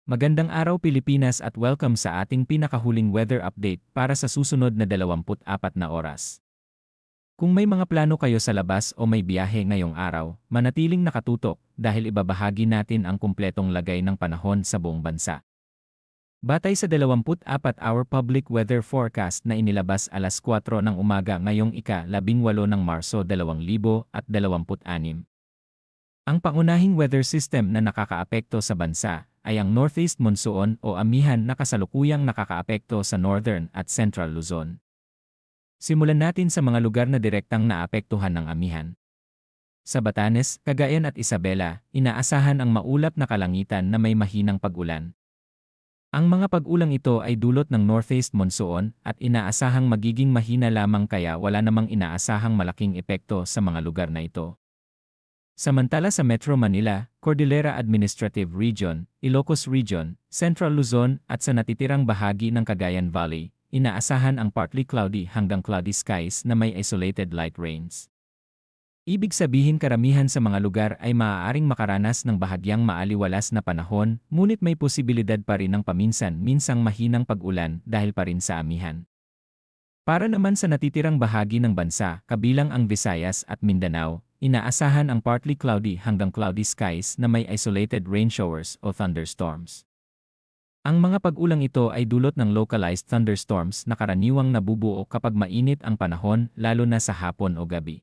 Magandang araw Pilipinas at welcome sa ating pinakahuling weather update para sa susunod na 24 na oras. Kung may mga plano kayo sa labas o may biyahe ngayong araw, manatiling nakatutok dahil ibabahagi natin ang kumpletong lagay ng panahon sa buong bansa. Batay sa 24-hour public weather forecast na inilabas alas 4 ng umaga ngayong ika-18 ng Marso 2026. Ang pangunahing weather system na nakakaapekto sa bansa ay ang Northeast Monsoon o amihan na kasalukuyang nakakaapekto sa Northern at Central Luzon. Simulan natin sa mga lugar na direktang naapektuhan ng amihan. Sa Batanes, Cagayan at Isabela, inaasahan ang maulap na kalangitan na may mahinang pag-ulan. Ang mga pag-ulang ito ay dulot ng Northeast Monsoon at inaasahang magiging mahina lamang kaya wala namang inaasahang malaking epekto sa mga lugar na ito. Samantala sa Metro Manila, Cordillera Administrative Region, Ilocos Region, Central Luzon at sa natitirang bahagi ng Cagayan Valley, inaasahan ang partly cloudy hanggang cloudy skies na may isolated light rains. Ibig sabihin karamihan sa mga lugar ay maaaring makaranas ng bahagyang maaliwalas na panahon, ngunit may posibilidad pa rin ng paminsan-minsang mahinang pag-ulan dahil pa rin sa amihan. Para naman sa natitirang bahagi ng bansa, kabilang ang Visayas at Mindanao, inaasahan ang partly cloudy hanggang cloudy skies na may isolated rain showers o thunderstorms. Ang mga pag-ulang ito ay dulot ng localized thunderstorms na karaniwang nabubuo kapag mainit ang panahon lalo na sa hapon o gabi.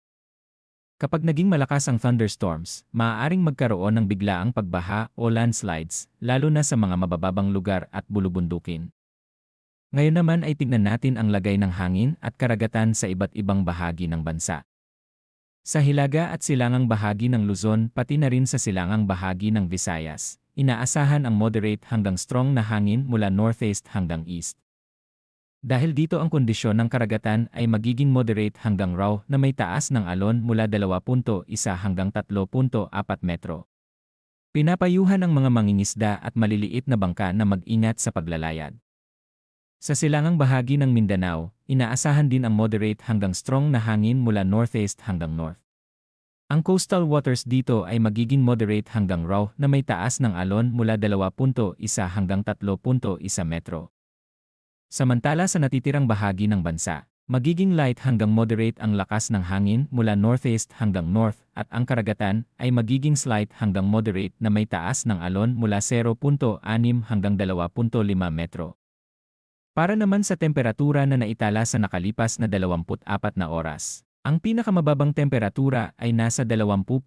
Kapag naging malakas ang thunderstorms, maaaring magkaroon ng biglaang pagbaha o landslides, lalo na sa mga mabababang lugar at bulubundukin. Ngayon naman ay tignan natin ang lagay ng hangin at karagatan sa iba't ibang bahagi ng bansa. Sa hilaga at silangang bahagi ng Luzon pati na rin sa silangang bahagi ng Visayas, inaasahan ang moderate hanggang strong na hangin mula northeast hanggang east. Dahil dito ang kondisyon ng karagatan ay magiging moderate hanggang raw na may taas ng alon mula 2.1 hanggang 3.4 metro. Pinapayuhan ang mga mangingisda at maliliit na bangka na mag-ingat sa paglalayag. Sa silangang bahagi ng Mindanao, inaasahan din ang moderate hanggang strong na hangin mula northeast hanggang north. Ang coastal waters dito ay magiging moderate hanggang raw na may taas ng alon mula 2.1 hanggang 3.1 metro. Samantala sa natitirang bahagi ng bansa, magiging light hanggang moderate ang lakas ng hangin mula northeast hanggang north at ang karagatan ay magiging slight hanggang moderate na may taas ng alon mula 0.6 hanggang 2.5 metro. Para naman sa temperatura na naitala sa nakalipas na 24 na oras, ang pinakamababang temperatura ay nasa 20.7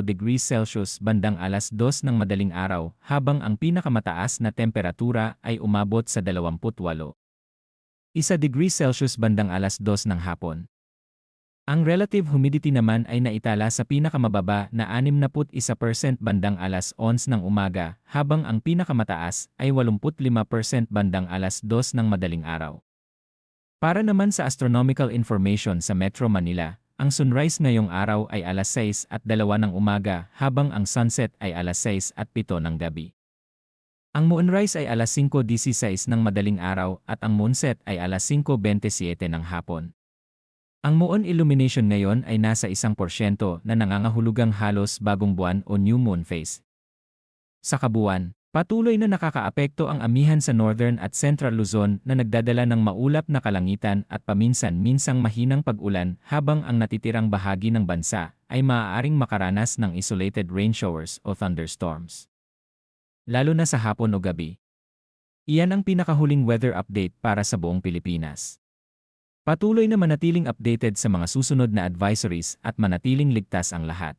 degrees Celsius bandang alas 2 ng madaling araw habang ang pinakamataas na temperatura ay umabot sa 28.1 degrees Celsius bandang alas 2 ng hapon. Ang relative humidity naman ay naitala sa pinakamababa na 61% bandang alas 11 ng umaga, habang ang pinakamataas ay 85% bandang alas 2 ng madaling araw. Para naman sa astronomical information sa Metro Manila, ang sunrise ngayong araw ay alas 6:02 ng umaga, habang ang sunset ay alas 6:07 ng gabi. Ang moonrise ay alas 5:16 ng madaling araw at ang moonset ay alas 5:27 ng hapon. Ang moon illumination ngayon ay nasa 1% na nangangahulugang halos bagong buwan o new moon phase. Sa kabuuan, patuloy na nakakaapekto ang amihan sa Northern at Central Luzon na nagdadala ng maulap na kalangitan at paminsan-minsang mahinang pag-ulan habang ang natitirang bahagi ng bansa ay maaaring makaranas ng isolated rain showers o thunderstorms. Lalo na sa hapon o gabi. Iyan ang pinakahuling weather update para sa buong Pilipinas. Patuloy na manatiling updated sa mga susunod na advisories at manatiling ligtas ang lahat.